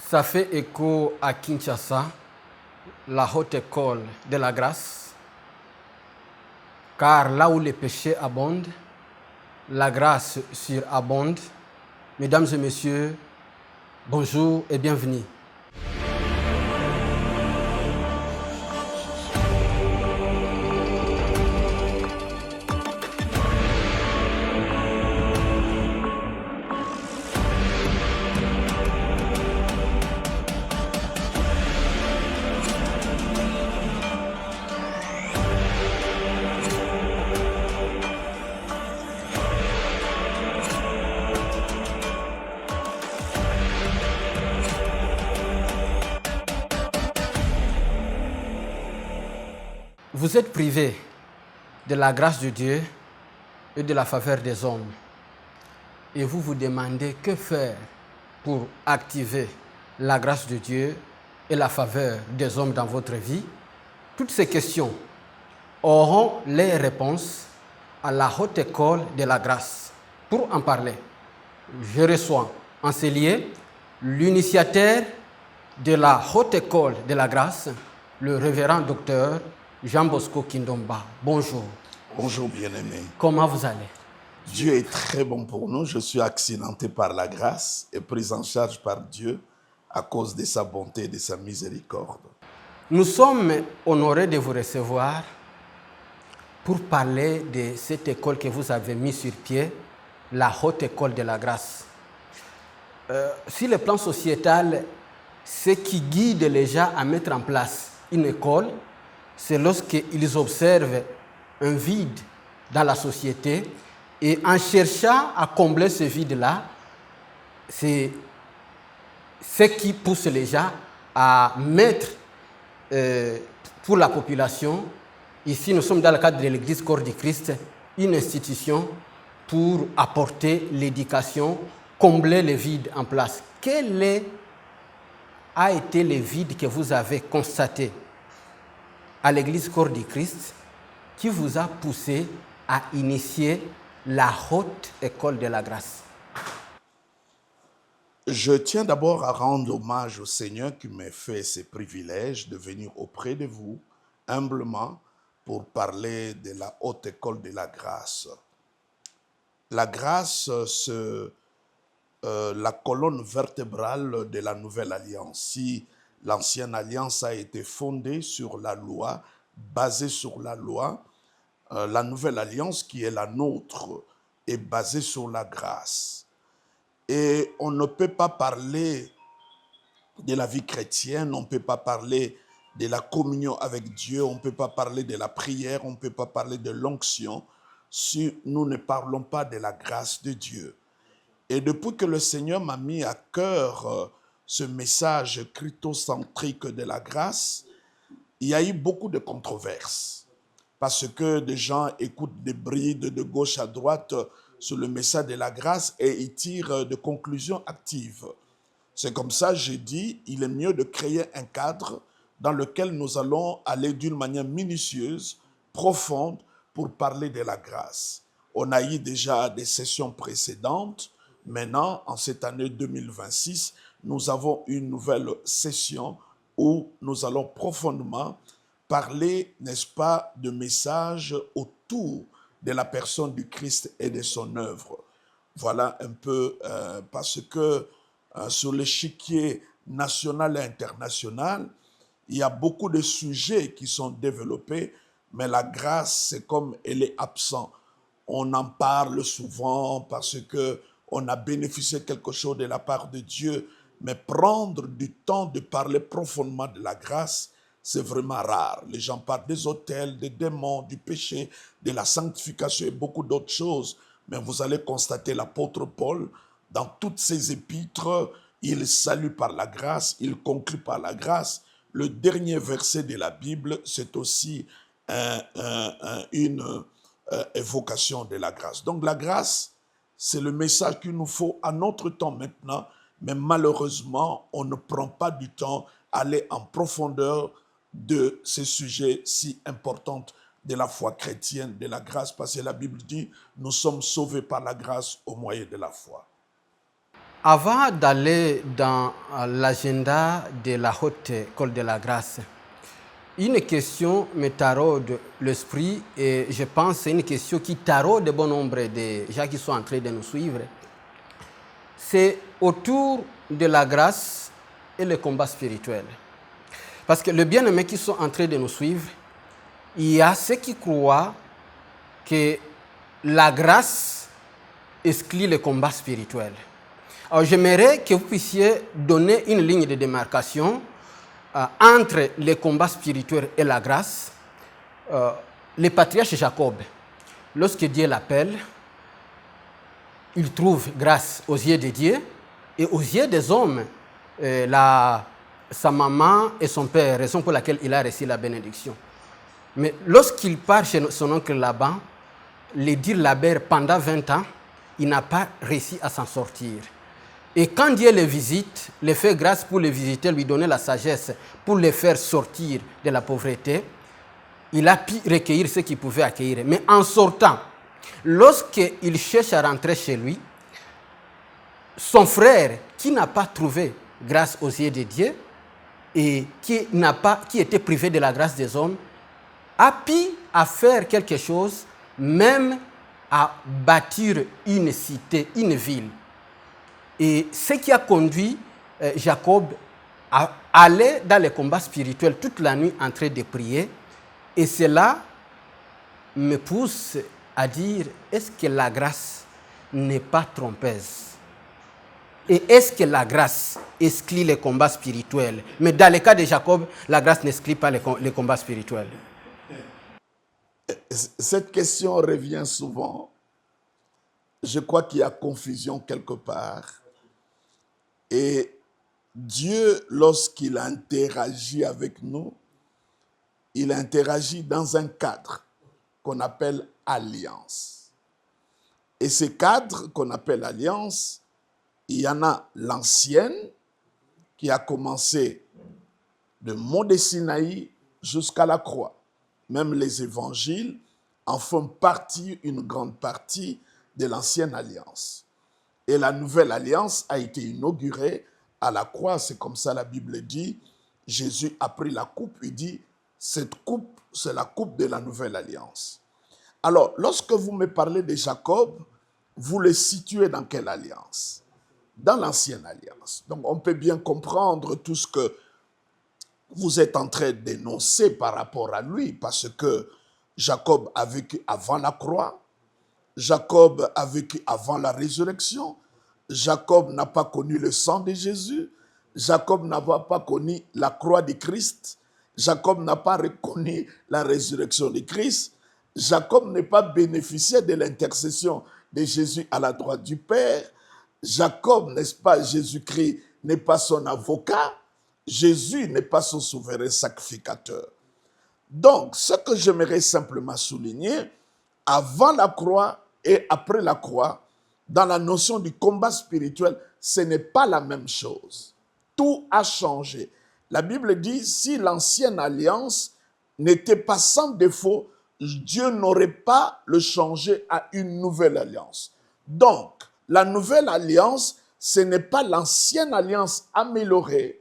Ça fait écho à Kinshasa, la haute école de la grâce, car là où les péchés abondent, la grâce surabonde. Mesdames et messieurs, bonjour et bienvenue. Vous êtes privés de la grâce de Dieu et de la faveur des hommes. Et vous vous demandez que faire pour activer la grâce de Dieu et la faveur des hommes dans votre vie. Toutes ces questions auront les réponses à la haute école de la grâce. Pour en parler, je reçois en ces lieux l'initiateur de la haute école de la grâce, le révérend docteur Jean Bosco Kindomba. Bonjour. Bonjour bien-aimé. Comment vous allez? Dieu est très bon pour nous. Je suis accidenté par la grâce et pris en charge par Dieu à cause de sa bonté et de sa miséricorde. Nous sommes honorés de vous recevoir pour parler de cette école que vous avez mise sur pied, la haute école de la grâce. Sur le plan sociétal, ce qui guide les gens à mettre en place une école, c'est lorsqu'ils observent un vide dans la société et en cherchant à combler ce vide-là, c'est ce qui pousse les gens à mettre pour la population, ici nous sommes dans le cadre de l'Église Corps du Christ, une institution pour apporter l'éducation, combler le vide en place. Quel a été le vide que vous avez constaté à l'Église Corps du Christ qui vous a poussé à initier la haute école de la grâce? Je tiens d'abord à rendre hommage au Seigneur qui m'a fait ce privilège de venir auprès de vous humblement pour parler de la haute école de la grâce. La grâce, c'est la colonne vertébrale de la nouvelle alliance. Si l'ancienne alliance a été fondée sur la loi, basée sur la loi, la nouvelle alliance qui est la nôtre est basée sur la grâce. Et on ne peut pas parler de la vie chrétienne, on ne peut pas parler de la communion avec Dieu, on ne peut pas parler de la prière, on ne peut pas parler de l'onction si nous ne parlons pas de la grâce de Dieu. Et depuis que le Seigneur m'a mis à cœur ce message christocentrique de la grâce, il y a eu beaucoup de controverses. Parce que des gens écoutent des brides de gauche à droite sur le message de la grâce et ils tirent des conclusions actives. C'est comme ça que j'ai dit, il est mieux de créer un cadre dans lequel nous allons aller d'une manière minutieuse, profonde, pour parler de la grâce. On a eu déjà des sessions précédentes. Maintenant, en cette année 2026, nous avons une nouvelle session où nous allons profondément parler, n'est-ce pas, de messages autour de la personne du Christ et de son œuvre. Voilà un peu parce que sur l'échiquier national et international, il y a beaucoup de sujets qui sont développés, mais la grâce, c'est comme elle est absente. On en parle souvent parce que on a bénéficié quelque chose de la part de Dieu, mais prendre du temps de parler profondément de la grâce, c'est vraiment rare. Les gens parlent des autels, des démons, du péché, de la sanctification et beaucoup d'autres choses. Mais vous allez constater l'apôtre Paul, dans toutes ses épîtres, il salue par la grâce, il conclut par la grâce. Le dernier verset de la Bible, c'est aussi une évocation de la grâce. Donc la grâce, c'est le message qu'il nous faut à notre temps maintenant, mais malheureusement, on ne prend pas du temps à aller en profondeur de ces sujets si importants de la foi chrétienne, de la grâce, parce que la Bible dit, nous sommes sauvés par la grâce au moyen de la foi. Avant d'aller dans l'agenda de la Haute École de la Grâce, une question me taraude l'esprit et je pense que c'est une question qui taraude bon nombre de gens qui sont en train de nous suivre. C'est autour de la grâce et le combat spirituel. Parce que les bien-aimés qui sont en train de nous suivre, il y a ceux qui croient que la grâce exclut le combat spirituel. Alors j'aimerais que vous puissiez donner une ligne de démarcation entre le combat spirituel et la grâce. Le patriarche Jacob, lorsque Dieu l'appelle, il trouve grâce aux yeux de Dieu et aux yeux des hommes. Sa maman et son père, raison pour laquelle il a reçu la bénédiction. Mais lorsqu'il part chez son oncle Laban, le dire Laban pendant 20 ans, il n'a pas réussi à s'en sortir. Et quand Dieu le visite, le fait grâce pour le visiter, lui donner la sagesse pour le faire sortir de la pauvreté, il a pu recueillir ce qu'il pouvait accueillir. Mais en sortant, lorsqu'il cherche à rentrer chez lui, son frère, qui n'a pas trouvé grâce aux yeux de Dieu et qui était privé de la grâce des hommes, a pu à faire quelque chose, même à bâtir une cité, une ville. Et ce qui a conduit Jacob à aller dans les combats spirituels toute la nuit en train de prier. Et cela me pousse à dire, est-ce que la grâce n'est pas trompeuse? Et est-ce que la grâce exclut les combats spirituels? Mais dans le cas de Jacob, la grâce n'exclut pas les combats spirituels. Cette question revient souvent. Je crois qu'il y a confusion quelque part. Et Dieu, lorsqu'il interagit avec nous, il interagit dans un cadre qu'on appelle alliance. Et ce cadre qu'on appelle alliance, il y en a l'ancienne qui a commencé de Mont de Sinaï jusqu'à la croix. Même les évangiles en font partie, une grande partie de l'ancienne alliance. Et la nouvelle alliance a été inaugurée à la croix. C'est comme ça la Bible dit. Jésus a pris la coupe, il dit, cette coupe, c'est la coupe de la nouvelle alliance. Alors, lorsque vous me parlez de Jacob, vous le situez dans quelle alliance? Dans l'ancienne alliance. Donc, on peut bien comprendre tout ce que vous êtes en train d'énoncer par rapport à lui, parce que Jacob a vécu avant la croix, Jacob a vécu avant la résurrection, Jacob n'a pas connu le sang de Jésus, Jacob n'a pas connu la croix de Christ, Jacob n'a pas reconnu la résurrection de Christ, Jacob n'est pas bénéficié de l'intercession de Jésus à la droite du Père, Jacob, n'est-ce pas, Jésus-Christ n'est pas son avocat, Jésus n'est pas son souverain sacrificateur. Donc, ce que j'aimerais simplement souligner, avant la croix et après la croix, dans la notion du combat spirituel, ce n'est pas la même chose. Tout a changé. La Bible dit, si l'ancienne alliance n'était pas sans défaut, Dieu n'aurait pas le changé à une nouvelle alliance. Donc, la nouvelle alliance, ce n'est pas l'ancienne alliance améliorée,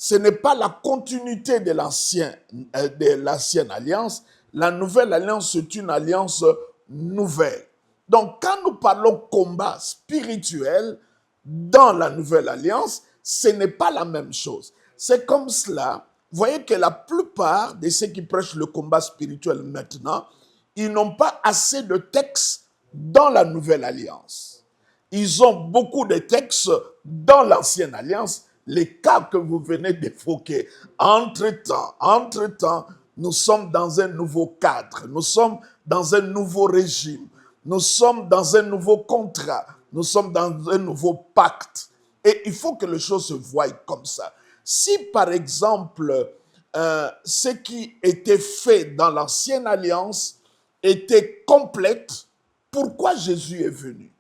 ce n'est pas la continuité de l'ancienne alliance. La nouvelle alliance, c'est une alliance nouvelle. Donc, quand nous parlons combat spirituel dans la nouvelle alliance, ce n'est pas la même chose. C'est comme cela. Vous voyez que la plupart de ceux qui prêchent le combat spirituel maintenant, ils n'ont pas assez de textes dans la nouvelle alliance. Ils ont beaucoup de textes dans l'ancienne alliance, les cas que vous venez d'évoquer. Entre-temps, nous sommes dans un nouveau cadre, nous sommes dans un nouveau régime, nous sommes dans un nouveau contrat, nous sommes dans un nouveau pacte. Et il faut que les choses se voient comme ça. Si par exemple, ce qui était fait dans l'ancienne alliance était complète, pourquoi Jésus est venu?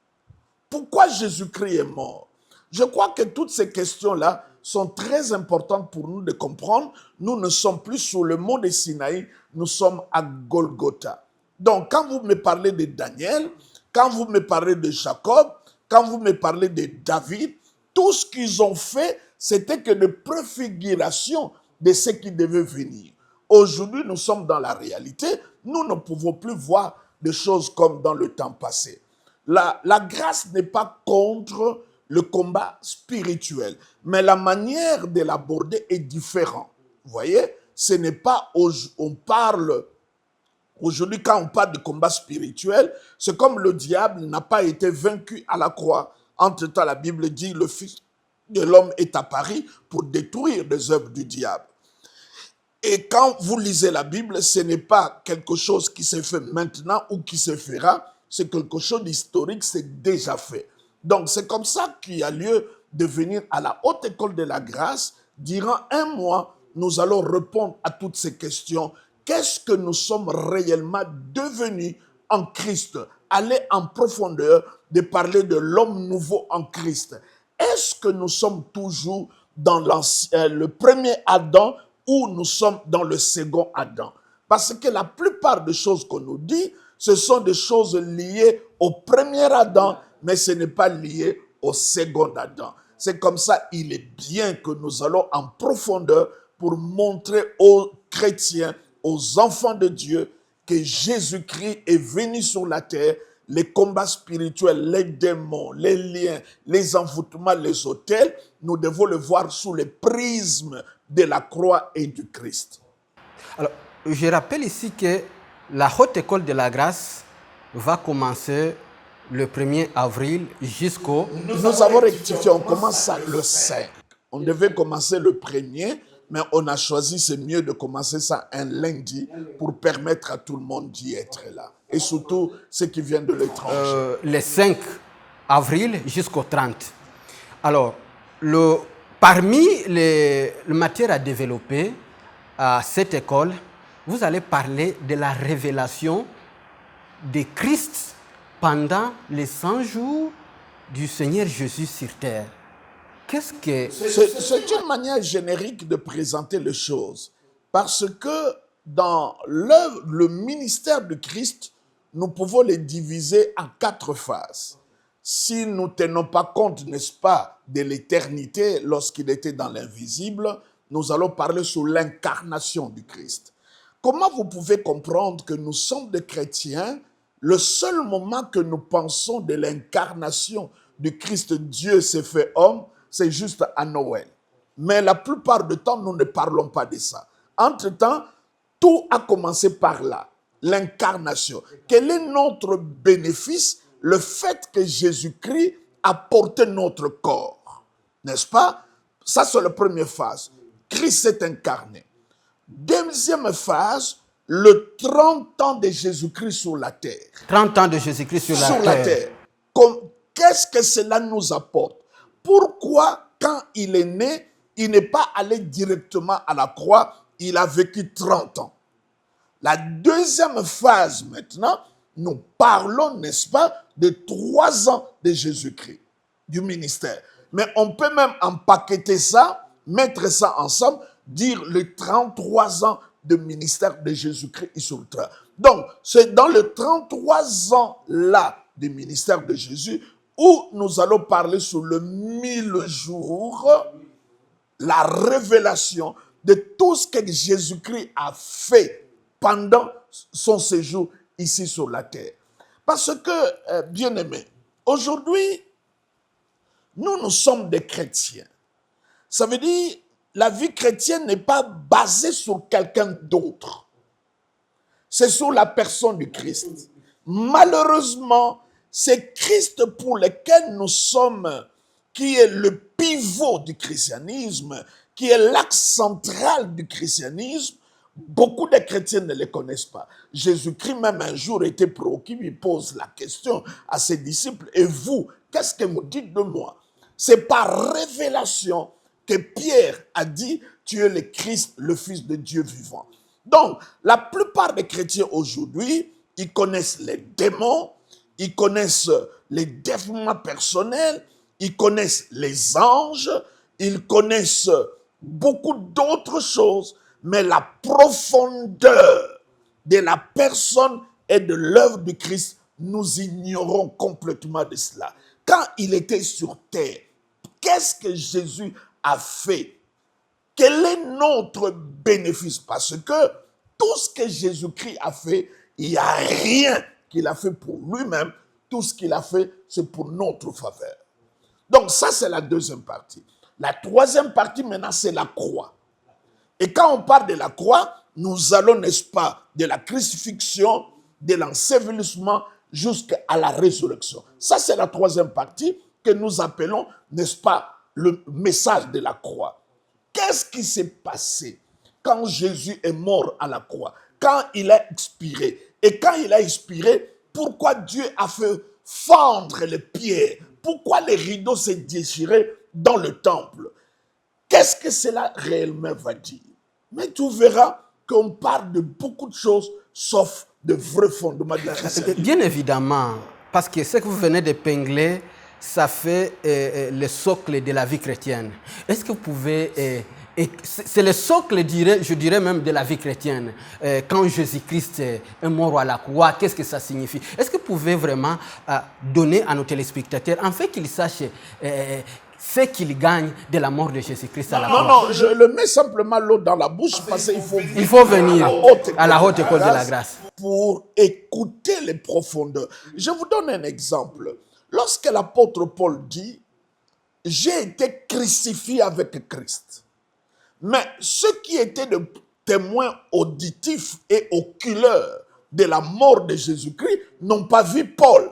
Pourquoi Jésus-Christ est mort? Je crois que toutes ces questions-là sont très importantes pour nous de comprendre. Nous ne sommes plus sur le mont de Sinaï, nous sommes à Golgotha. Donc, quand vous me parlez de Daniel, quand vous me parlez de Jacob, quand vous me parlez de David, tout ce qu'ils ont fait, c'était que des préfigurations de ce qui devait venir. Aujourd'hui, nous sommes dans la réalité. Nous ne pouvons plus voir des choses comme dans le temps passé. La grâce n'est pas contre le combat spirituel, mais la manière de l'aborder est différente. Vous voyez, ce n'est pas, on parle, aujourd'hui quand on parle de combat spirituel, c'est comme le diable n'a pas été vaincu à la croix. Entre-temps, la Bible dit, le Fils de l'homme est apparu pour détruire les œuvres du diable. Et quand vous lisez la Bible, ce n'est pas quelque chose qui s'est fait maintenant ou qui se fera, c'est quelque chose d'historique, c'est déjà fait. Donc c'est comme ça qu'il y a lieu de venir à la haute école de la grâce. Durant un mois, nous allons répondre à toutes ces questions. Qu'est-ce que nous sommes réellement devenus en Christ? Aller en profondeur de parler de l'homme nouveau en Christ. Est-ce que nous sommes toujours dans le premier Adam ou nous sommes dans le second Adam? Parce que la plupart des choses qu'on nous dit, ce sont des choses liées au premier Adam, mais ce n'est pas lié au second Adam. C'est comme ça, il est bien que nous allons en profondeur pour montrer aux chrétiens, aux enfants de Dieu, que Jésus-Christ est venu sur la terre. Les combats spirituels, les démons, les liens, les envoûtements, les autels, nous devons le voir sous le prisme de la croix et du Christ. Alors, je rappelle ici que la haute école de la grâce va commencer le 1er avril jusqu'au... Nous avons rectifié, on commence ça le 5. On devait commencer le 1er, mais on a choisi, c'est mieux de commencer ça un lundi pour permettre à tout le monde d'y être là. Et surtout ceux qui viennent de l'étranger. Le 5 avril jusqu'au 30. Alors, parmi les matières à développer à cette école, vous allez parler de la révélation de Christ pendant les 100 jours du Seigneur Jésus sur terre. Qu'est-ce que... C'est une manière générique de présenter les choses. Parce que dans le ministère de Christ, nous pouvons les diviser en 4 phases. Si nous ne tenons pas compte, n'est-ce pas, de l'éternité lorsqu'il était dans l'invisible, nous allons parler sur l'incarnation du Christ. Comment vous pouvez comprendre que nous sommes des chrétiens, le seul moment que nous pensons de l'incarnation du Christ, Dieu s'est fait homme, c'est juste à Noël. Mais la plupart du temps, nous ne parlons pas de ça. Entre-temps, tout a commencé par là, l'incarnation. Quel est notre bénéfice? Le fait que Jésus-Christ a porté notre corps. N'est-ce pas? Ça, c'est la première phase. Christ s'est incarné. Deuxième phase, le 30 ans de Jésus-Christ sur la terre. 30 ans de Jésus-Christ sur la terre. Qu'est-ce que cela nous apporte? Pourquoi, quand il est né, il n'est pas allé directement à la croix, il a vécu 30 ans. La deuxième phase maintenant, nous parlons, n'est-ce pas, de 3 ans de Jésus-Christ, du ministère. Mais on peut même empaqueter ça, mettre ça ensemble, dire les 33 ans de ministère de Jésus-Christ sur le terre. Donc, c'est dans les 33 ans-là du ministère de Jésus où nous allons parler sur le 1000 jours, la révélation de tout ce que Jésus-Christ a fait pendant son séjour ici sur la terre. Parce que, bien-aimés, aujourd'hui, nous sommes des chrétiens. Ça veut dire, la vie chrétienne n'est pas basée sur quelqu'un d'autre. C'est sur la personne du Christ. Malheureusement, c'est Christ pour lequel nous sommes, qui est le pivot du christianisme, qui est l'axe central du christianisme. Beaucoup de chrétiens ne le connaissent pas. Jésus-Christ même un jour était préoccupé, il pose la question à ses disciples, et vous, qu'est-ce que vous dites de moi? C'est par révélation que Pierre a dit, tu es le Christ, le Fils de Dieu vivant. Donc, la plupart des chrétiens aujourd'hui, ils connaissent les démons, ils connaissent les dévoiements personnels, ils connaissent les anges, ils connaissent beaucoup d'autres choses, mais la profondeur de la personne et de l'œuvre du Christ nous ignorons complètement de cela. Quand il était sur terre, qu'est-ce que Jésus a fait? Quel est notre bénéfice? Parce que tout ce que Jésus-Christ a fait, il n'y a rien qu'il a fait pour lui-même. Tout ce qu'il a fait, c'est pour notre faveur. Donc ça, c'est la deuxième partie. La troisième partie, maintenant, c'est la croix. Et quand on parle de la croix, nous allons, n'est-ce pas, de la crucifixion, de l'ensevelissement jusqu'à la résurrection. Ça, c'est la troisième partie que nous appelons, n'est-ce pas, le message de la croix. Qu'est-ce qui s'est passé quand Jésus est mort à la croix? Quand il a expiré. Et quand il a expiré, pourquoi Dieu a fait fendre les pierres? Pourquoi les rideaux s'est déchirés dans le temple? Qu'est-ce que cela réellement va dire? Mais tu verras qu'on parle de beaucoup de choses, sauf de vrais fondements de la christianité. Bien évidemment, parce que ce que vous venez d'épingler, ça fait le socle de la vie chrétienne. Est-ce que vous pouvez... c'est le socle, je dirais même, de la vie chrétienne. Quand Jésus-Christ est mort à la croix, qu'est-ce que ça signifie? Est-ce que vous pouvez vraiment donner à nos téléspectateurs, en fait qu'ils sachent ce qu'ils gagnent de la mort de Jésus-Christ à la croix? Non, je le mets simplement l'eau dans la bouche parce qu'il faut venir à la haute école de la grâce pour écouter les profondeurs. Je vous donne un exemple. Lorsque l'apôtre Paul dit « J'ai été crucifié avec Christ », mais ceux qui étaient de témoins auditifs et oculaires de la mort de Jésus-Christ n'ont pas vu Paul.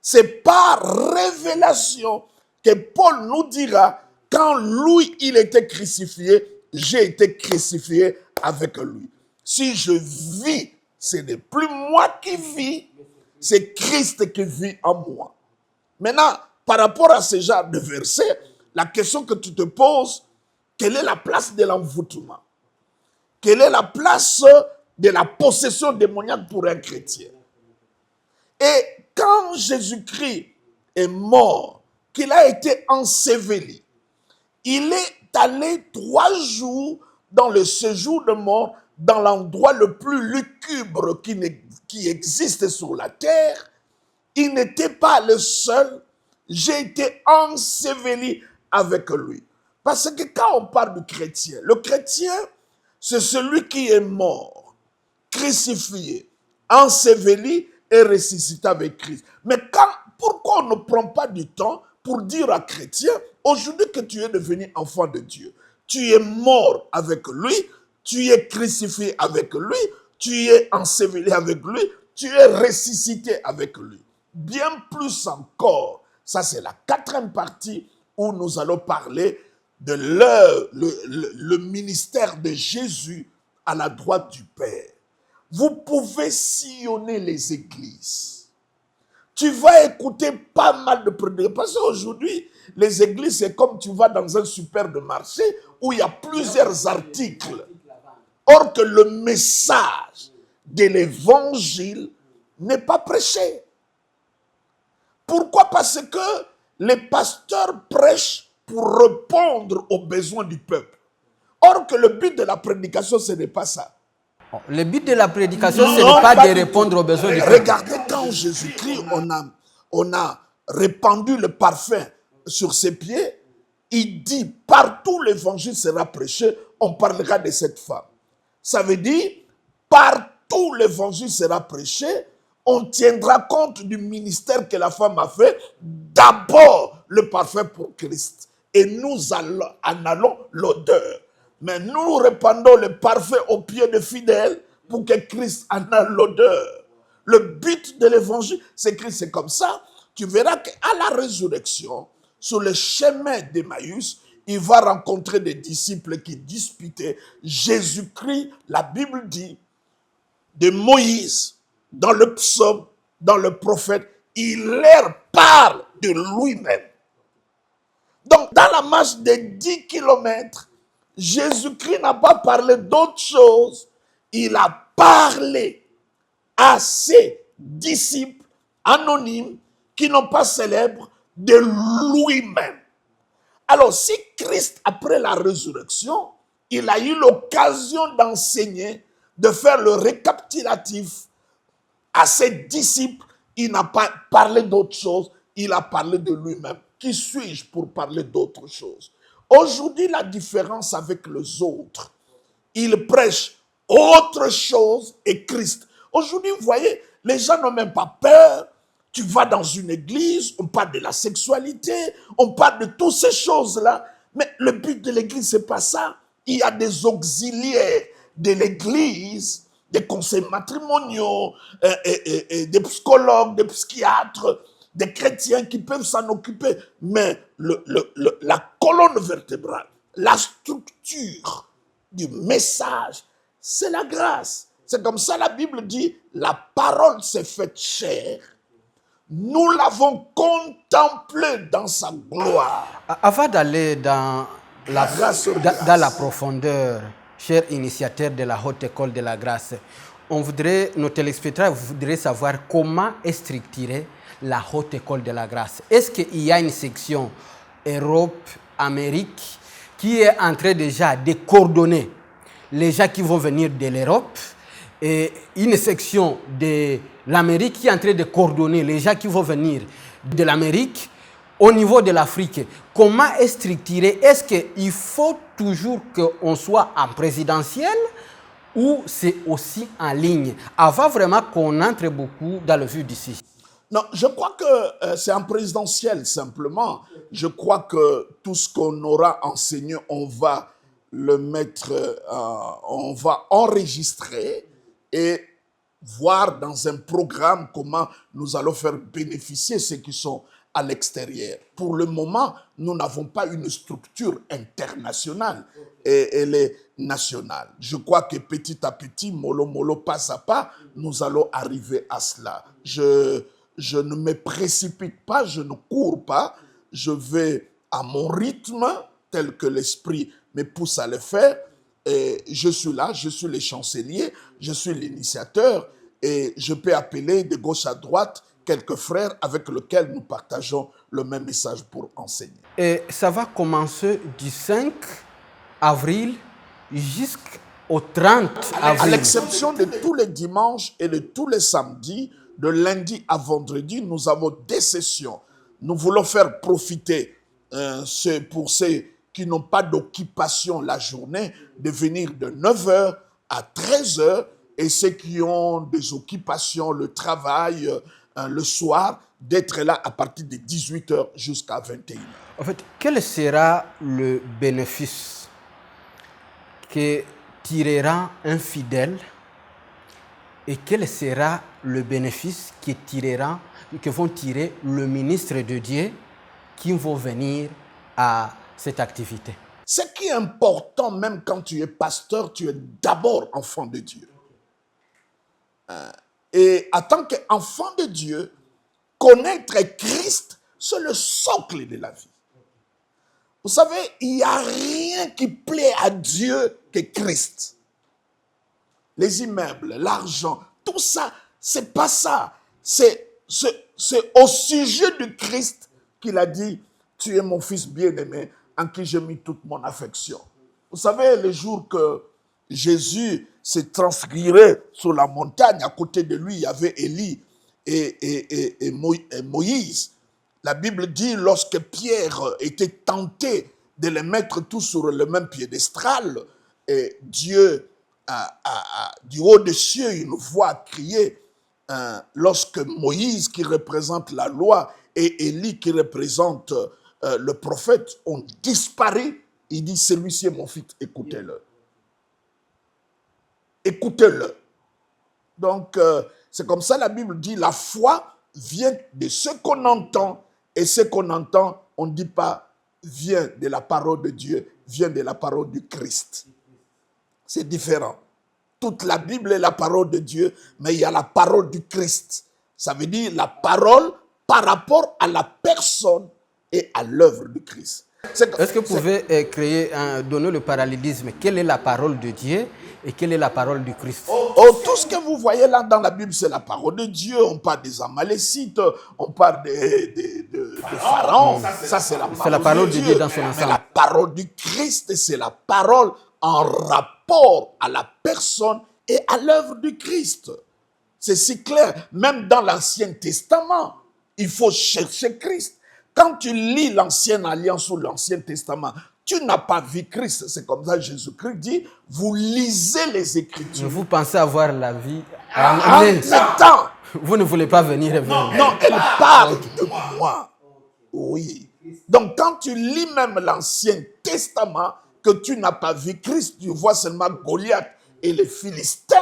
C'est par révélation que Paul nous dira, quand lui, il était crucifié, j'ai été crucifié avec lui. Si je vis, ce n'est plus moi qui vis, c'est Christ qui vit en moi. Maintenant, par rapport à ce genre de verset, la question que tu te poses, quelle est la place de l'envoûtement? Quelle est la place de la possession démoniaque pour un chrétien? Et quand Jésus-Christ est mort, qu'il a été enseveli, il est allé 3 jours dans le séjour de mort, dans l'endroit le plus lugubre qui existe sur la terre. Il n'était pas le seul. J'ai été enseveli avec lui. Parce que quand on parle du chrétien, le chrétien, c'est celui qui est mort, crucifié, enseveli et ressuscité avec Christ. Mais pourquoi on ne prend pas du temps pour dire à chrétien, aujourd'hui que tu es devenu enfant de Dieu, tu es mort avec lui, tu es crucifié avec lui, tu es enseveli avec lui, tu es ressuscité avec lui. Bien plus encore, ça c'est la 4e partie où nous allons parler de le ministère de Jésus à la droite du Père. Vous pouvez sillonner les églises. Tu vas écouter pas mal de prédications. Parce qu'aujourd'hui, les églises, c'est comme tu vas dans un supermarché où il y a plusieurs articles. Or que le message de l'évangile n'est pas prêché. Pourquoi? Parce que les pasteurs prêchent pour répondre aux besoins du peuple. Or que le but de la prédication, ce n'est pas ça. Le but de la prédication, ce n'est pas de répondre aux besoins du peuple. Regardez quand Jésus-Christ, on a répandu le parfum sur ses pieds, il dit, partout l'évangile sera prêché, on parlera de cette femme. Ça veut dire, partout l'évangile sera prêché, on tiendra compte du ministère que la femme a fait, d'abord le parfum pour Christ. Et nous en allons l'odeur. Mais nous répandons le parfum aux pieds des fidèles pour que Christ en a l'odeur. Le but de l'évangile, c'est que c'est comme ça. Tu verras qu'à la résurrection, sur le chemin d'Emmaüs, il va rencontrer des disciples qui disputaient. Jésus-Christ, la Bible dit, de Moïse, dans le psaume, dans le prophète, il leur parle de lui-même. Donc, dans la marche de 10 kilomètres, Jésus-Christ n'a pas parlé d'autre chose. Il a parlé à ses disciples anonymes qui n'ont pas célèbre de lui-même. Alors, si Christ, après la résurrection, il a eu l'occasion d'enseigner, de faire le récapitulatif à ses disciples, il n'a pas parlé d'autre chose, il a parlé de lui-même. Qui suis-je pour parler d'autre chose? Aujourd'hui, la différence avec les autres, il prêche autre chose et Christ. Aujourd'hui, vous voyez, les gens n'ont même pas peur. Tu vas dans une église, on parle de la sexualité, on parle de toutes ces choses-là. Mais le but de l'église, c'est pas ça. Il y a des auxiliaires de l'église, des conseils matrimoniaux, des psychologues, des psychiatres, des chrétiens qui peuvent s'en occuper. Mais la colonne vertébrale, la structure du message, c'est la grâce. C'est comme ça la Bible dit, la parole s'est faite chair. Nous l'avons contemplé dans sa gloire. Avant d'aller dans grâce sur dans la grâce. profondeur, cher initiateur de la Haute École de la Grâce, nos téléspectateurs voudraient savoir comment est structurée la Haute École de la Grâce. Est-ce qu'il y a une section Europe, Amérique qui est en train déjà de coordonner les gens qui vont venir de l'Europe et une section de l'Amérique qui est en train de coordonner les gens qui vont venir de l'Amérique au niveau de l'Afrique? Comment est structuré? Est-ce qu'il faut toujours qu'on soit en présidentiel ou c'est aussi en ligne? Avant vraiment qu'on entre beaucoup dans le vif d'ici. Non, je crois que c'est en présidentiel simplement. Je crois que tout ce qu'on aura enseigné, on va le mettre, on va enregistrer et voir dans un programme comment nous allons faire bénéficier ceux qui sont à l'extérieur. Pour le moment, nous n'avons pas une structure internationale et elle est nationale. Je crois que petit à petit, mollo mollo, pas à pas, nous allons arriver à cela. Je ne me précipite pas, je ne cours pas, je vais à mon rythme tel que l'esprit me pousse à le faire. Et je suis là, je suis le chancelier, je suis l'initiateur et je peux appeler de gauche à droite quelques frères avec lesquels nous partageons le même message pour enseigner. Et ça va commencer du 5 avril jusqu'au 30 avril. À l'exception de tous les dimanches et de tous les samedis, de lundi à vendredi, nous avons des sessions. Nous voulons faire profiter pour ceux qui n'ont pas d'occupation la journée, de venir de 9h à 13h, et ceux qui ont des occupations, le travail, le soir, d'être là à partir de 18h jusqu'à 21h. En fait, quel sera le bénéfice que tirera un fidèle et quel sera le bénéfice que vont tirer le ministre de Dieu qui vont venir à cette activité? Ce qui est important, même quand tu es pasteur, tu es d'abord enfant de Dieu. Et en tant qu'enfant de Dieu, connaître Christ, c'est le socle de la vie. Vous savez, il n'y a rien qui plaît à Dieu que Christ. Les immeubles, l'argent, tout ça, c'est pas ça. C'est au sujet de Christ qu'il a dit, tu es mon fils bien-aimé, en qui j'ai mis toute mon affection. Vous savez, le jour que Jésus s'est transfiguré sur la montagne, à côté de lui, il y avait Élie et Moïse. La Bible dit, lorsque Pierre était tenté de les mettre tous sur le même piédestal, et Dieu, du haut des cieux, une voix a crié, lorsque Moïse, qui représente la loi, et Élie, qui représente le prophète, ont disparu, il dit, celui-ci est mon fils, écoutez-le. Écoutez-le. Donc, c'est comme ça la Bible dit, la foi vient de ce qu'on entend, et ce qu'on entend, on ne dit pas, vient de la parole de Dieu, vient de la parole du Christ. C'est différent. Toute la Bible est la parole de Dieu, mais il y a la parole du Christ. Ça veut dire la parole par rapport à la personne et à l'œuvre du Christ. Est-ce que vous pouvez donner le parallélisme? Quelle est la parole de Dieu et quelle est la parole du Christ? Tout ce que vous voyez là dans la Bible, c'est la parole de Dieu. On parle des Amalécites, on parle de Pharaon. Ça, c'est la parole de Dieu dans son ensemble. Mais la parole du Christ, c'est la parole en rapport à la personne et à l'œuvre du Christ. C'est si clair. Même dans l'Ancien Testament, il faut chercher Christ. Quand tu lis l'Ancienne Alliance ou l'Ancien Testament, tu n'as pas vu Christ. C'est comme ça que Jésus-Christ dit, vous lisez les Écritures. Vous pensez avoir la vie En même temps, vous ne voulez pas venir et venir. non, elle parle de moi. Oui. Donc, quand tu lis même l'Ancien Testament, que tu n'as pas vu Christ, tu vois seulement Goliath et les Philistins,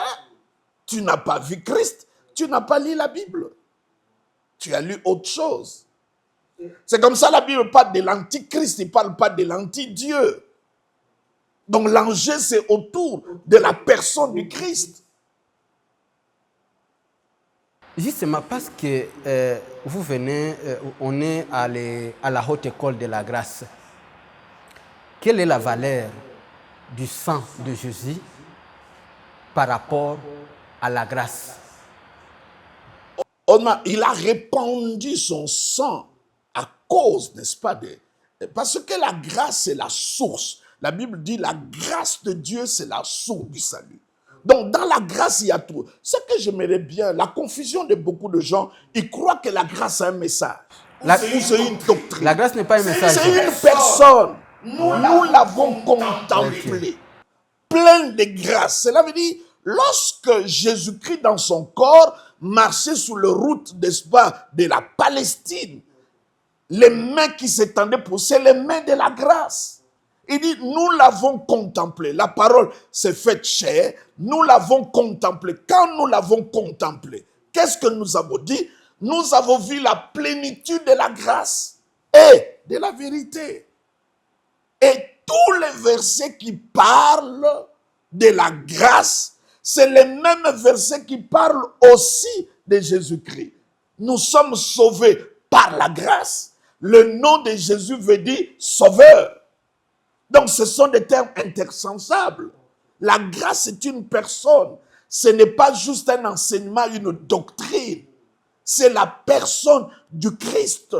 tu n'as pas vu Christ, tu n'as pas lu la Bible. Tu as lu autre chose. C'est comme ça la Bible parle de l'antichrist, il ne parle pas de l'anti-Dieu. Donc l'enjeu, c'est autour de la personne du Christ. Justement parce que vous venez, on est à la haute école de la grâce. Quelle est la valeur du sang de Jésus par rapport à la grâce? Il a répandu son sang à cause, n'est-ce pas, parce que la grâce, c'est la source. La Bible dit la grâce de Dieu, c'est la source du salut. Donc, dans la grâce, il y a tout. Ce que j'aimerais bien, la confusion de beaucoup de gens, ils croient que la grâce a un message. Ou c'est une doctrine. La grâce n'est pas un message. C'est une personne. Nous l'avons contemplée. Pleine de grâce. Cela veut dire, lorsque Jésus-Christ dans son corps marchait sur la route, n'est-ce pas, de la Palestine, les mains qui s'étendaient pour c'est les mains de la grâce. Il dit, nous l'avons contemplé. La parole s'est faite chair. Nous l'avons contemplé. Quand nous l'avons contemplé, qu'est-ce que nous avons dit? Nous avons vu la plénitude de la grâce et de la vérité. Et tous les versets qui parlent de la grâce, c'est les mêmes versets qui parlent aussi de Jésus-Christ. Nous sommes sauvés par la grâce. Le nom de Jésus veut dire sauveur. Donc ce sont des termes interchangeables. La grâce est une personne. Ce n'est pas juste un enseignement, une doctrine. C'est la personne du Christ.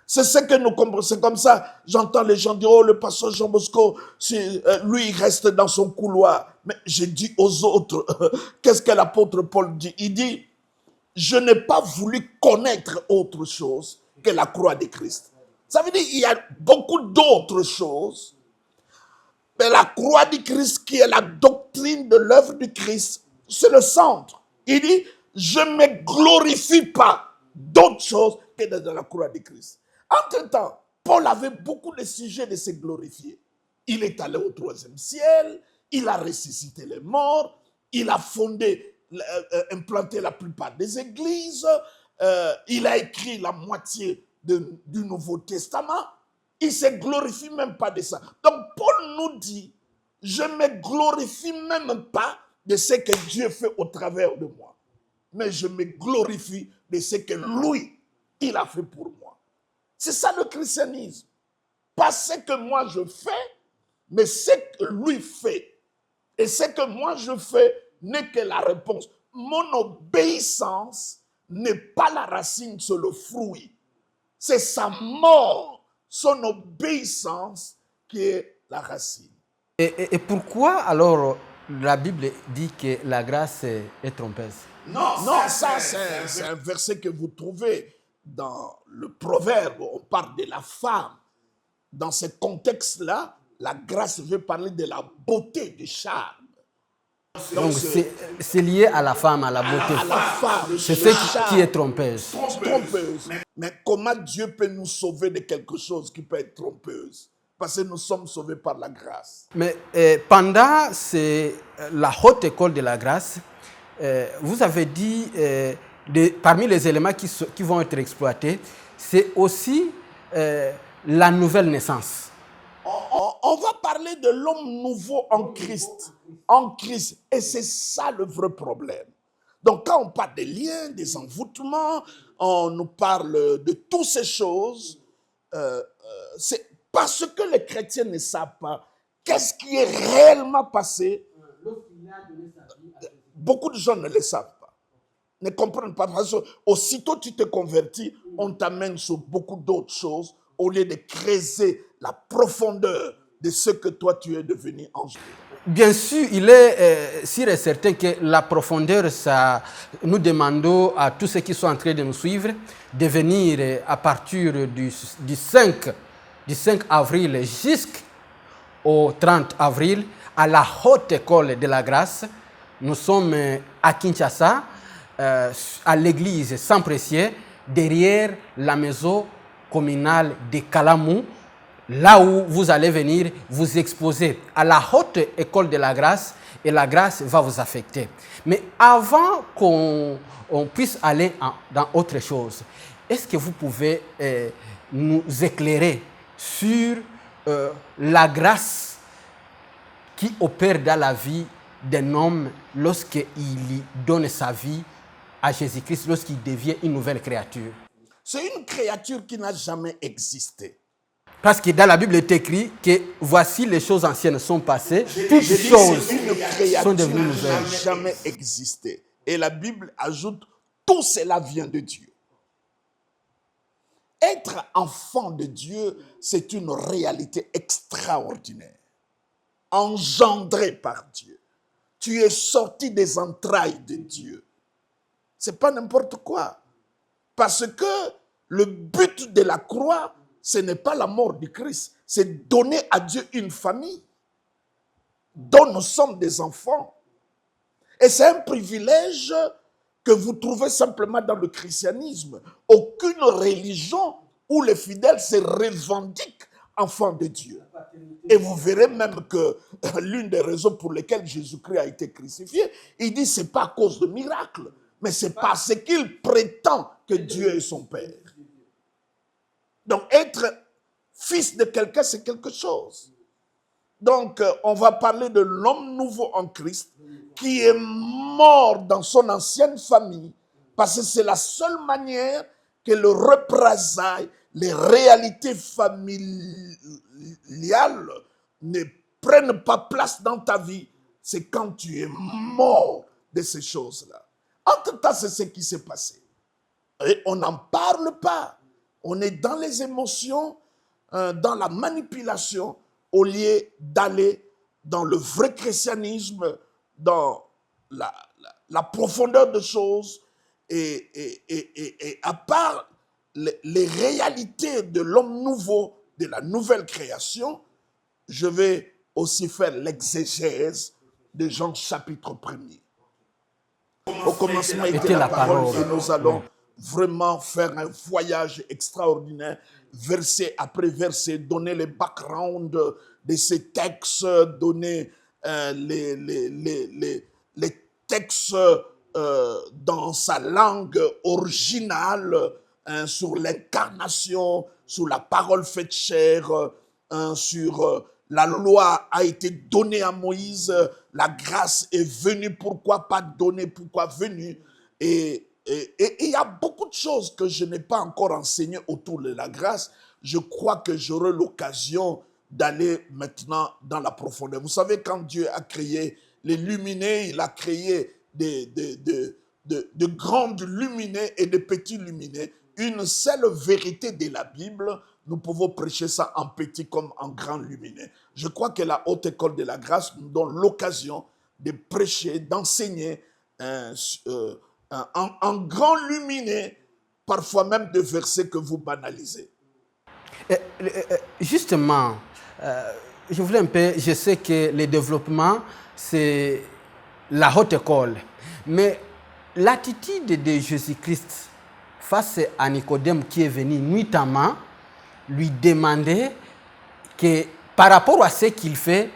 C'est ce que nous comprenons. C'est comme ça, j'entends les gens dire, oh, le pasteur Jean Bosco, lui, il reste dans son couloir. Mais je dis aux autres, qu'est-ce que l'apôtre Paul dit? Il dit, je n'ai pas voulu connaître autre chose que la croix de Christ. Ça veut dire qu'il y a beaucoup d'autres choses. Mais la croix du Christ, qui est la doctrine de l'œuvre du Christ, c'est le centre. Il dit, je ne me glorifie pas d'autre chose que dans la croix du Christ. Entre-temps, Paul avait beaucoup de sujets de se glorifier. Il est allé au 3e ciel, il a ressuscité les morts, il a fondé, implanté la plupart des églises, il a écrit la moitié du Nouveau Testament. Il ne se glorifie même pas de ça. Donc Paul nous dit, je ne me glorifie même pas de ce que Dieu fait au travers de moi. Mais je me glorifie de ce que lui, il a fait pour moi. C'est ça le christianisme. Pas ce que moi je fais, mais ce que lui fait. Et ce que moi je fais n'est que la réponse. Mon obéissance n'est pas la racine, c'est le fruit. C'est sa mort, son obéissance qui est la racine. Et pourquoi alors la Bible dit que la grâce est trompeuse? Non, ça c'est un verset que vous trouvez dans le Proverbe. On parle de la femme. Dans ce contexte-là, la grâce veut parler de la beauté, du charme. Donc c'est lié à la femme, à la beauté. À la femme. C'est ce qui est trompeuse. Trompeuse. Mais comment Dieu peut nous sauver de quelque chose qui peut être trompeuse? Parce que nous sommes sauvés par la grâce. Mais pendant la haute école de la grâce, vous avez dit, parmi les éléments qui vont être exploités, c'est aussi la nouvelle naissance. On va parler de l'homme nouveau en Christ. En Christ. Et c'est ça le vrai problème. Donc quand on parle des liens, des envoûtements, on nous parle de toutes ces choses, c'est parce que les chrétiens ne savent pas qu'est-ce qui est réellement passé. Beaucoup de gens ne le savent pas, ne comprennent pas. Parce que aussitôt tu te convertis, on t'amène sur beaucoup d'autres choses au lieu de creuser la profondeur de ce que toi tu es devenu en Jésus. Bien sûr, il est sûr et certain que la profondeur, ça, nous demandons à tous ceux qui sont en train de nous suivre de venir à partir du 5 avril jusqu'au 30 avril à la Haute École de la Grâce. Nous sommes à Kinshasa, à l'église Saint-Précieux, derrière la maison communale de Kalamou, là où vous allez venir vous exposer à la Haute École de la Grâce et la grâce va vous affecter. Mais avant qu'on puisse aller dans autre chose, est-ce que vous pouvez nous éclairer sur la grâce qui opère dans la vie d'un homme lorsqu'il donne sa vie à Jésus-Christ, lorsqu'il devient une nouvelle créature? C'est une créature qui n'a jamais existé. Parce que dans la Bible, il est écrit que voici les choses anciennes sont passées, toutes J'ai dit, choses c'est une créature sont devenues qui nouvelles. n'a jamais existé. Et la Bible ajoute, tout cela vient de Dieu. Être enfant de Dieu, c'est une réalité extraordinaire, engendrée par Dieu. Tu es sorti des entrailles de Dieu. C'est pas n'importe quoi. Parce que le but de la croix, ce n'est pas la mort du Christ, c'est donner à Dieu une famille dont nous sommes des enfants. Et c'est un privilège que vous trouvez simplement dans le christianisme. Aucune religion où les fidèles se revendiquent enfants de Dieu. Et vous verrez même que l'une des raisons pour lesquelles Jésus-Christ a été crucifié, il dit c'est pas à cause de miracles, mais c'est parce qu'il prétend que Dieu est son Père. Donc être fils de quelqu'un, c'est quelque chose. Donc on va parler de l'homme nouveau en Christ qui est mort dans son ancienne famille parce que c'est la seule manière que le représailles, les réalités familiales ne prennent pas place dans ta vie. C'est quand tu es mort de ces choses-là. Entre-temps, c'est ce qui s'est passé. Et on n'en parle pas. On est dans les émotions, dans la manipulation, au lieu d'aller dans le vrai christianisme, dans la profondeur des choses. Et à part les réalités de l'homme nouveau, de la nouvelle création, je vais aussi faire l'exégèse de Jean chapitre 1er. Au commencement était la parole et nous allons vraiment faire un voyage extraordinaire, verset après verset, donner le background de ces textes, donner les textes dans sa langue originale, sur l'incarnation, sur la parole faite chair, sur la loi a été donnée à Moïse, la grâce est venue, pourquoi pas donnée, pourquoi venue. Et il y a beaucoup de choses que je n'ai pas encore enseignées autour de la grâce. Je crois que j'aurai l'occasion d'aller maintenant dans la profondeur. Vous savez, quand Dieu a créé les luminés, il a créé de grandes luminés et de petits luminés. Une seule vérité de la Bible, nous pouvons prêcher ça en petit comme en grand luminé. Je crois que la Haute École de la Grâce nous donne l'occasion de prêcher, d'enseigner en grand luminé, parfois même de versets que vous banalisez. Justement, je voulais un peu, je sais que le développement, c'est la haute école, mais l'attitude de Jésus-Christ face à Nicodème qui est venu nuitamment lui demander que par rapport à ce qu'il fait,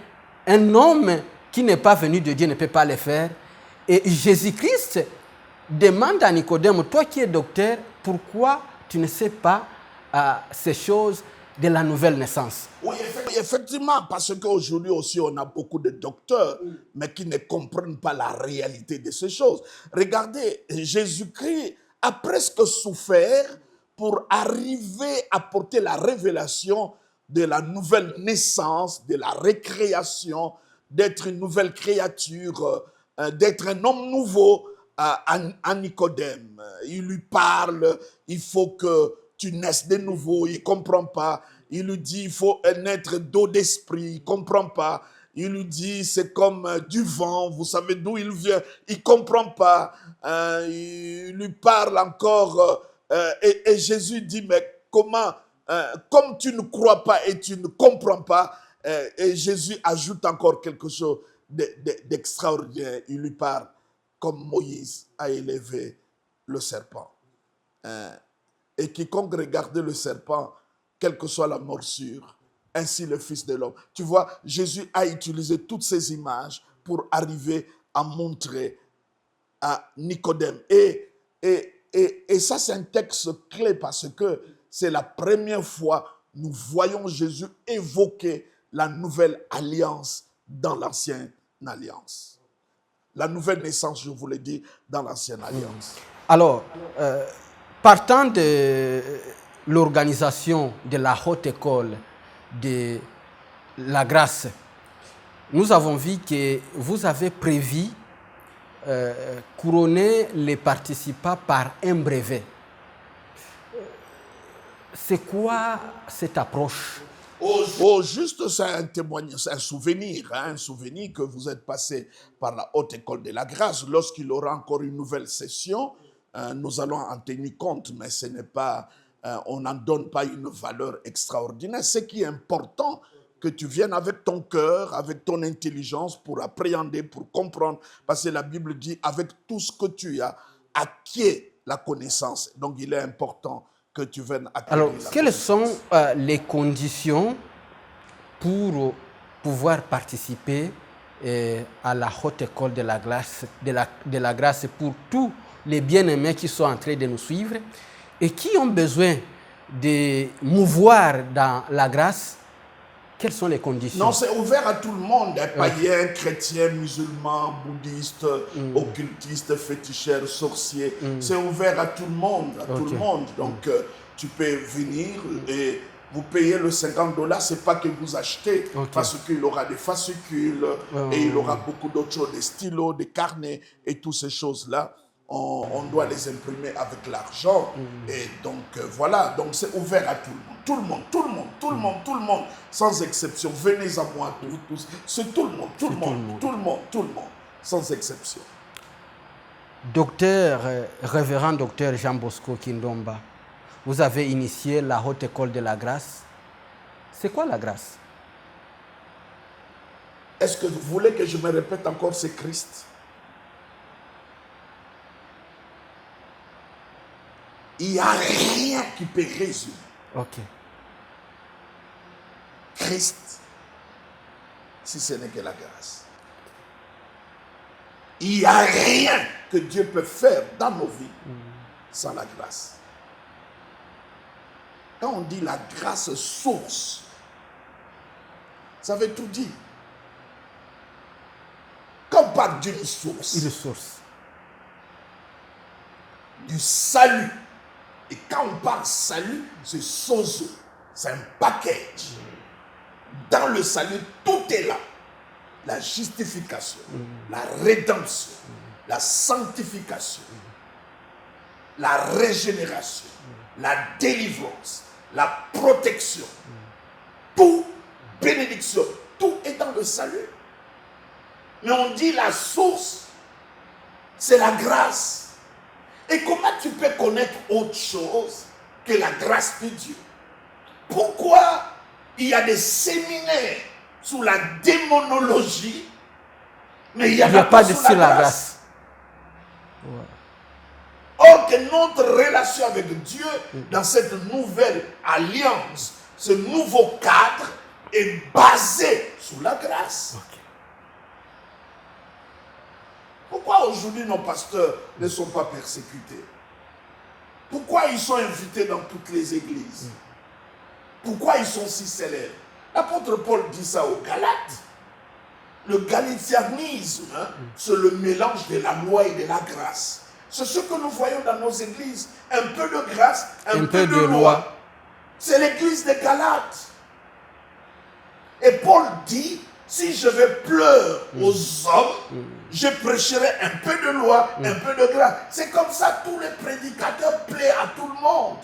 un homme qui n'est pas venu de Dieu ne peut pas le faire. Et Jésus-Christ demande à Nicodème, toi qui es docteur, pourquoi tu ne sais pas ces choses de la nouvelle naissance? Oui, effectivement, parce qu'aujourd'hui aussi, on a beaucoup de docteurs, mais qui ne comprennent pas la réalité de ces choses. Regardez, Jésus-Christ a presque souffert pour arriver à porter la révélation de la nouvelle naissance, de la récréation, d'être une nouvelle créature, d'être un homme nouveau à Nicodème. Il lui parle, il faut que tu naisses de nouveau, il ne comprend pas. Il lui dit, il faut naître d'eau d'esprit, il ne comprend pas. il lui dit, c'est comme du vent, vous savez d'où il vient, il ne comprend pas. Il lui parle encore, et Jésus dit, mais comment, comme tu ne crois pas et tu ne comprends pas, et Jésus ajoute encore quelque chose d'extraordinaire. Il lui parle comme Moïse a élevé le serpent. Et quiconque regardait le serpent, quelle que soit la morsure, ainsi le Fils de l'homme. Tu vois, Jésus a utilisé toutes ces images pour arriver à montrer à Nicodème. Et ça, c'est un texte clé parce que c'est la première fois que nous voyons Jésus évoquer la nouvelle alliance dans l'ancienne alliance. La nouvelle naissance, je vous l'ai dit, dans l'ancienne alliance. Alors, partant de l'organisation de la haute école de la grâce, nous avons vu que vous avez prévu couronner les participants par un brevet. C'est quoi cette approche? Oh, juste c'est un témoignage, un souvenir que vous êtes passé par la haute école de la grâce. Lorsqu'il y aura encore une nouvelle session, nous allons en tenir compte, mais ce n'est pas, on n'en donne pas une valeur extraordinaire. Ce qui est important, que tu viennes avec ton cœur, avec ton intelligence pour appréhender, pour comprendre, parce que la Bible dit, avec tout ce que tu as, acquiers la connaissance. Donc il est important que tu viennes acquérir. Alors, quelles sont les conditions pour pouvoir participer à la haute école de la grâce pour tous les bien-aimés qui sont en train de nous suivre et qui ont besoin de mouvoir dans la grâce? Quelles sont les conditions? Non, c'est ouvert à tout le monde, païens, chrétiens, musulmans, bouddhistes, occultistes, féticheurs, sorciers. C'est ouvert à tout le monde, tout le monde. Donc, tu peux venir et vous payez le $50, c'est pas que vous achetez, parce qu'il aura des fascicules et il aura beaucoup d'autres choses, des stylos, des carnets et toutes ces choses-là. On doit les imprimer avec l'argent. Et donc, voilà. Donc, c'est ouvert à tout le monde. Tout le monde, tout le monde, tout le monde, tout le monde, sans exception. Venez à moi, tous. C'est tout le monde, tout le monde, tout le monde, tout le monde, sans exception. Docteur, révérend docteur Jean Bosco Kindomba, vous avez initié la haute école de la grâce. C'est quoi la grâce? Est-ce que vous voulez que je me répète encore, c'est Christ? Il n'y a rien qui peut résumer. Ok. Christ, si ce n'est que la grâce. Il n'y a rien que Dieu peut faire dans nos vies sans la grâce. Quand on dit la grâce source, ça veut tout dire. Quand on parle d'une source, Une source. du salut, et quand on parle salut, c'est sozo, c'est un package. Dans le salut, tout est là. La justification, la rédemption, la sanctification, la régénération, la délivrance, la protection, tout, bénédiction, tout est dans le salut. Mais on dit la source, c'est la grâce. Et comment tu peux connaître autre chose que la grâce de Dieu? Pourquoi il y a des séminaires sur la démonologie, mais il n'y a pas sur la grâce? Or que notre relation avec Dieu dans cette nouvelle alliance, ce nouveau cadre est basé sur la grâce. Pourquoi aujourd'hui nos pasteurs ne sont pas persécutés? Pourquoi ils sont invités dans toutes les églises? Pourquoi ils sont si célèbres? L'apôtre Paul dit ça aux Galates. Le galatianisme, c'est le mélange de la loi et de la grâce. C'est ce que nous voyons dans nos églises. Un peu de grâce, un peu de loi. C'est l'église des Galates. Et Paul dit, si je vais pleurer aux hommes, je prêcherai un peu de loi, un peu de grâce. C'est comme ça tous les prédicateurs plaisent à tout le monde.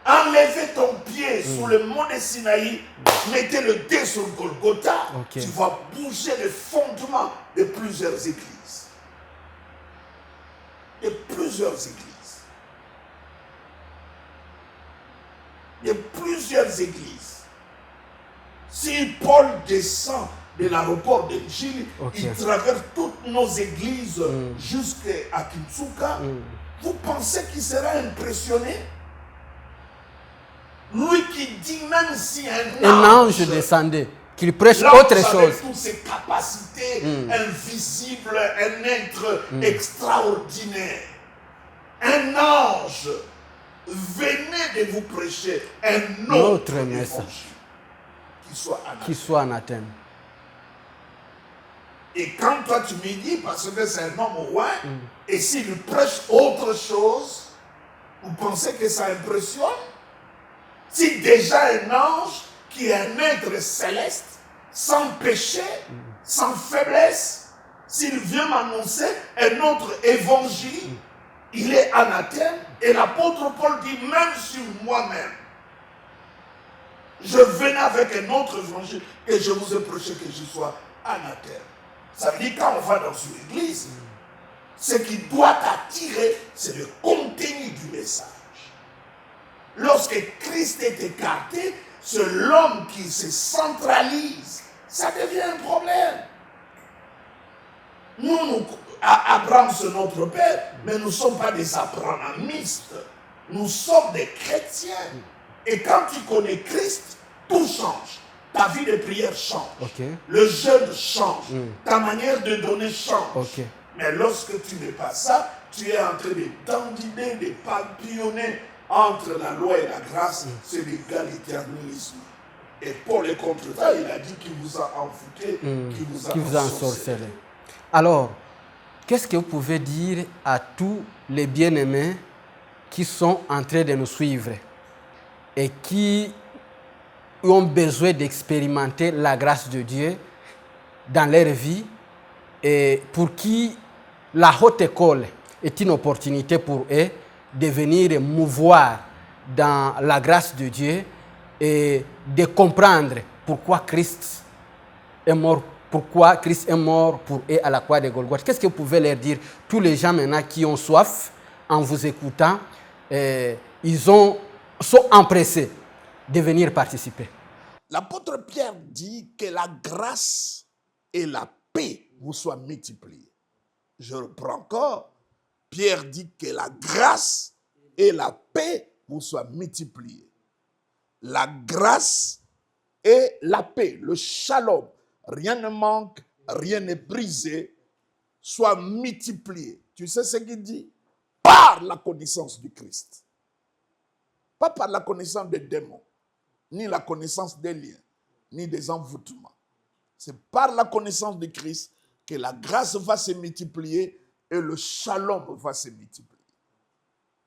Enlevez ton pied sur le mont de Sinaï, mettez le pied sur Golgotha, tu vas bouger les fondements de plusieurs églises. De plusieurs églises. De plusieurs églises. Si Paul descend de l'aéroport de Chili, il traverse toutes nos églises jusqu'à Kinsuka, vous pensez qu'il sera impressionné? Lui qui dit même si un ange descendait, qu'il prêche autre chose. Avec toutes ses capacités invisibles, un être extraordinaire. Un ange venait de vous prêcher un autre message qui soit anathème. Et quand toi tu me dis, parce que c'est un homme roi, et s'il prêche autre chose, vous pensez que ça impressionne? Si déjà un ange qui est un être céleste, sans péché, sans faiblesse, s'il vient m'annoncer un autre évangile, il est anathème. Et l'apôtre Paul dit, même sur moi-même, je venais avec un autre évangile et je vous ai prêché que je sois anathème. Ça veut dire quand on va dans une église, ce qui doit attirer, c'est le contenu du message. Lorsque Christ est écarté, c'est l'homme qui se centralise. Ça devient un problème. Nous, Abraham c'est notre père, mais nous ne sommes pas des abrahamistes. Nous sommes des chrétiens. Et quand tu connais Christ, tout change. Ta vie de prière change. Le jeûne change. Ta manière de donner change. Mais lorsque tu n'es pas ça, tu es en train de dandiner, de papillonner entre la loi et la grâce. C'est l'égalitarisme. Et Paul est contre ça. Il a dit qu'il vous a envoûté, qu'il vous a ensorcelé. Alors, qu'est-ce que vous pouvez dire à tous les bien-aimés qui sont en train de nous suivre et qui ont besoin d'expérimenter la grâce de Dieu dans leur vie et pour qui la haute école est une opportunité pour eux de venir mouvoir dans la grâce de Dieu et de comprendre pourquoi Christ est mort pour eux à la croix de Golgotha. Qu'est-ce que vous pouvez leur dire? Tous les gens maintenant qui ont soif, en vous écoutant, ils sont empressés de venir participer. L'apôtre Pierre dit que la grâce et la paix vous soient multipliées. Je reprends encore. Pierre dit que la grâce et la paix vous soient multipliées. La grâce et la paix, le shalom, rien ne manque, rien n'est brisé, soit multiplié. Tu sais ce qu'il dit? Par la connaissance du Christ. Pas par la connaissance des démons, ni la connaissance des liens, ni des envoûtements. C'est par la connaissance du Christ que la grâce va se multiplier et le shalom va se multiplier.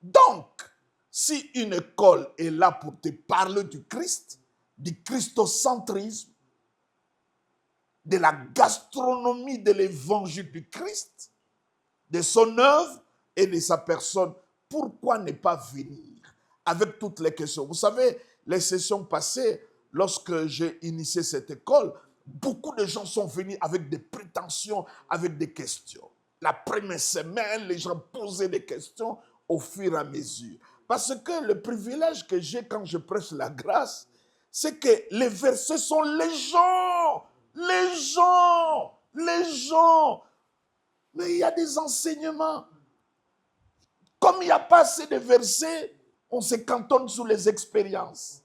Donc, si une école est là pour te parler du Christ, du christocentrisme, de la gastronomie de l'évangile du Christ, de son œuvre et de sa personne, pourquoi ne pas venir avec toutes les questions? Vous savez, les sessions passées, lorsque j'ai initié cette école, beaucoup de gens sont venus avec des prétentions, avec des questions. La première semaine, les gens posaient des questions au fur et à mesure. Parce que le privilège que j'ai quand je prêche la grâce, c'est que les versets sont les gens. Mais il y a des enseignements. Comme il n'y a pas assez de versets, on se cantonne sur les expériences.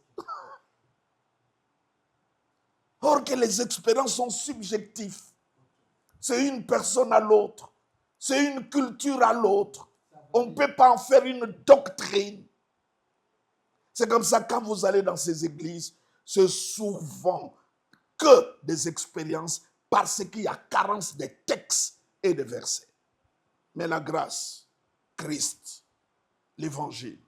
Or que les expériences sont subjectives. C'est une personne à l'autre. C'est une culture à l'autre. On ne peut pas en faire une doctrine. C'est comme ça, quand vous allez dans ces églises, c'est souvent que des expériences parce qu'il y a carence de textes et de versets. Mais la grâce, Christ, l'évangile,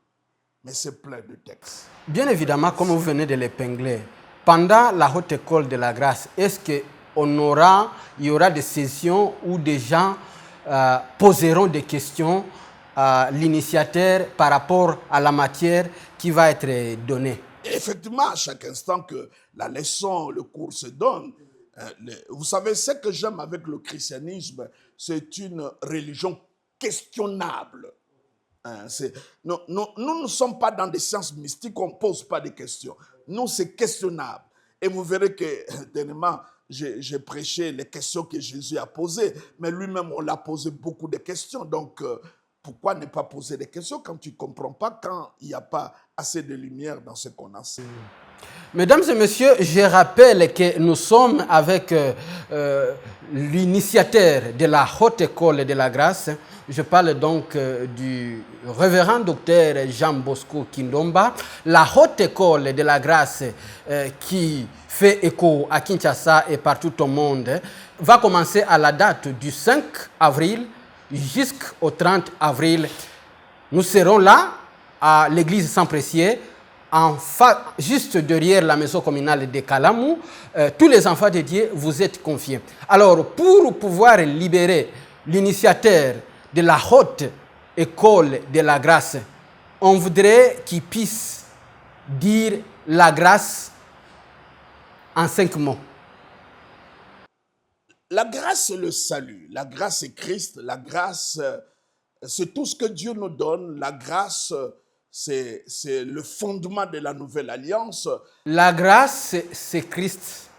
mais c'est plein de textes. Bien évidemment, comme vous venez de l'épingler, pendant la haute école de la grâce, est-ce qu'il y aura des sessions où des gens poseront des questions l'initiateur par rapport à la matière qui va être donnée. Et effectivement, à chaque instant que la leçon, le cours se donne, vous savez, ce que j'aime avec le christianisme, c'est une religion questionnable. Nous ne sommes pas dans des sciences mystiques, on ne pose pas de questions. Nous, c'est questionnable. Et vous verrez que, dernièrement, j'ai prêché les questions que Jésus a posées, mais lui-même, on l'a posé beaucoup de questions. Donc, pourquoi ne pas poser des questions quand tu ne comprends pas, quand il n'y a pas assez de lumière dans ce qu'on enseigne? Mesdames et messieurs, je rappelle que nous sommes avec l'initiateur de la Haute École de la Grâce. Je parle donc du révérend docteur Jean Bosco Kindomba. La Haute École de la Grâce qui fait écho à Kinshasa et partout au monde va commencer à la date du 5 avril jusqu'au 30 avril. Nous serons là à l'église Saint-Précieux, juste derrière la maison communale de Kalamou. Tous les enfants de Dieu, vous êtes confiés. Alors, pour pouvoir libérer l'initiateur de la Haute École de la Grâce, on voudrait qu'il puisse dire la grâce en 5 mots. La grâce, c'est le salut. La grâce, c'est Christ. La grâce, c'est tout ce que Dieu nous donne. La grâce, c'est le fondement de la nouvelle alliance. La grâce, c'est Christ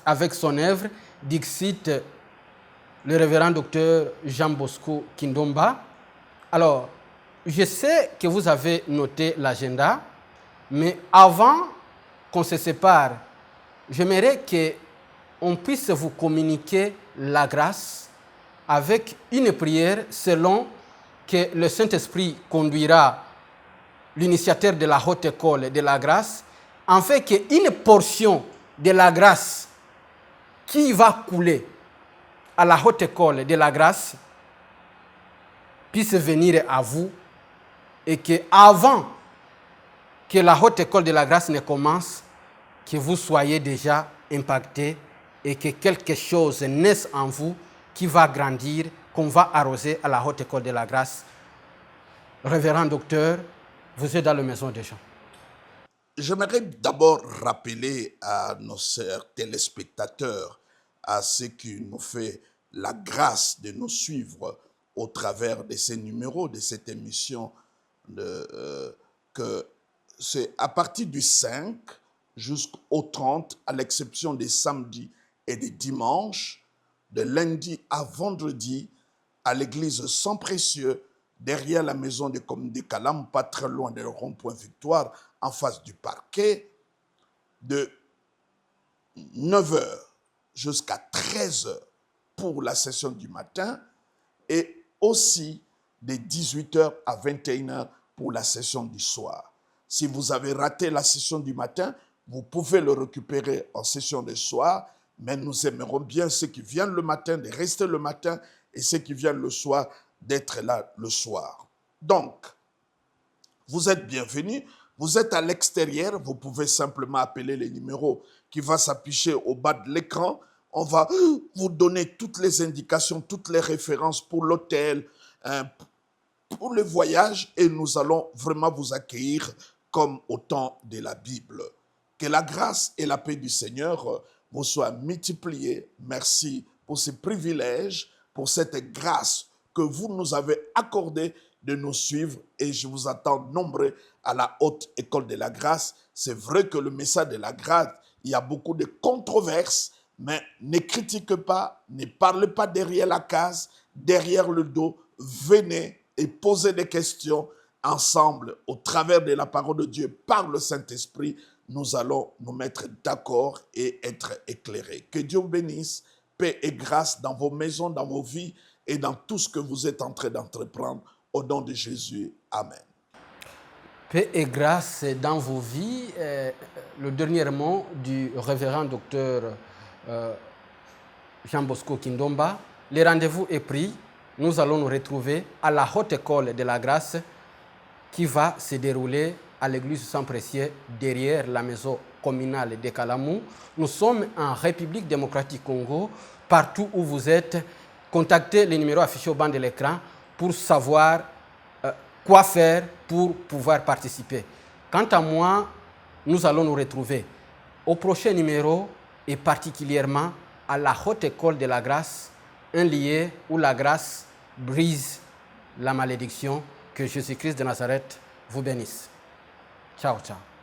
avec son œuvre, dixit le révérend docteur Jean Bosco Kindomba. Alors, je sais que vous avez noté l'agenda, mais avant qu'on se sépare, j'aimerais qu'on puisse vous communiquer la grâce avec une prière selon que le Saint-Esprit conduira l'initiateur de la Haute École de la Grâce, en fait qu'une portion de la grâce qui va couler à la Haute École de la Grâce puisse venir à vous et qu'avant que la Haute École de la Grâce ne commence, que vous soyez déjà impacté et que quelque chose naisse en vous qui va grandir, qu'on va arroser à la Haute École de la Grâce. Révérend docteur, vous êtes dans la maison des gens. J'aimerais d'abord rappeler à nos sœurs téléspectateurs, à ceux qui nous font la grâce de nous suivre au travers de ces numéros, de cette émission, que c'est à partir du 5 jusqu'au 30, à l'exception des samedis et des dimanches, de lundi à vendredi, à l'église Saint-Précieux, derrière la maison de communes de Kalam, pas très loin de rond-point Victoire, en face du parquet, de 9h jusqu'à 13h pour la session du matin et aussi de 18h à 21h pour la session du soir. Si vous avez raté la session du matin, vous pouvez le récupérer en session de soir, mais nous aimerons bien ceux qui viennent le matin de rester le matin et ceux qui viennent le soir d'être là le soir. Donc, vous êtes bienvenus. Vous êtes à l'extérieur, vous pouvez simplement appeler les numéros qui vont s'afficher au bas de l'écran. On va vous donner toutes les indications, toutes les références pour l'hôtel, pour le voyage, et nous allons vraiment vous accueillir comme au temps de la Bible. Que la grâce et la paix du Seigneur vous soient multipliées. Merci pour ce privilège, pour cette grâce que vous nous avez accordée de nous suivre, et je vous attends nombreux à la Haute École de la Grâce. C'est vrai que le message de la grâce, il y a beaucoup de controverses, mais ne critiquez pas, ne parlez pas derrière la case, derrière le dos. Venez et posez des questions ensemble au travers de la parole de Dieu par le Saint-Esprit. Nous allons nous mettre d'accord et être éclairés. Que Dieu vous bénisse, paix et grâce dans vos maisons, dans vos vies et dans tout ce que vous êtes en train d'entreprendre. Au nom de Jésus, Amen. Paix et grâce dans vos vies. Le dernier mot du révérend docteur Jean Bosco Kindomba. Le rendez-vous est pris. Nous allons nous retrouver à la Haute École de la Grâce qui va se dérouler à l'église Saint-Précieux derrière la maison communale de Kalamou. Nous sommes en République démocratique Congo. Partout où vous êtes, contactez les numéros affichés au bas de l'écran pour savoir quoi faire pour pouvoir participer. Quant à moi, nous allons nous retrouver au prochain numéro et particulièrement à la Haute École de la Grâce, un lieu où la grâce brise la malédiction. Que Jésus-Christ de Nazareth vous bénisse. Ciao, ciao.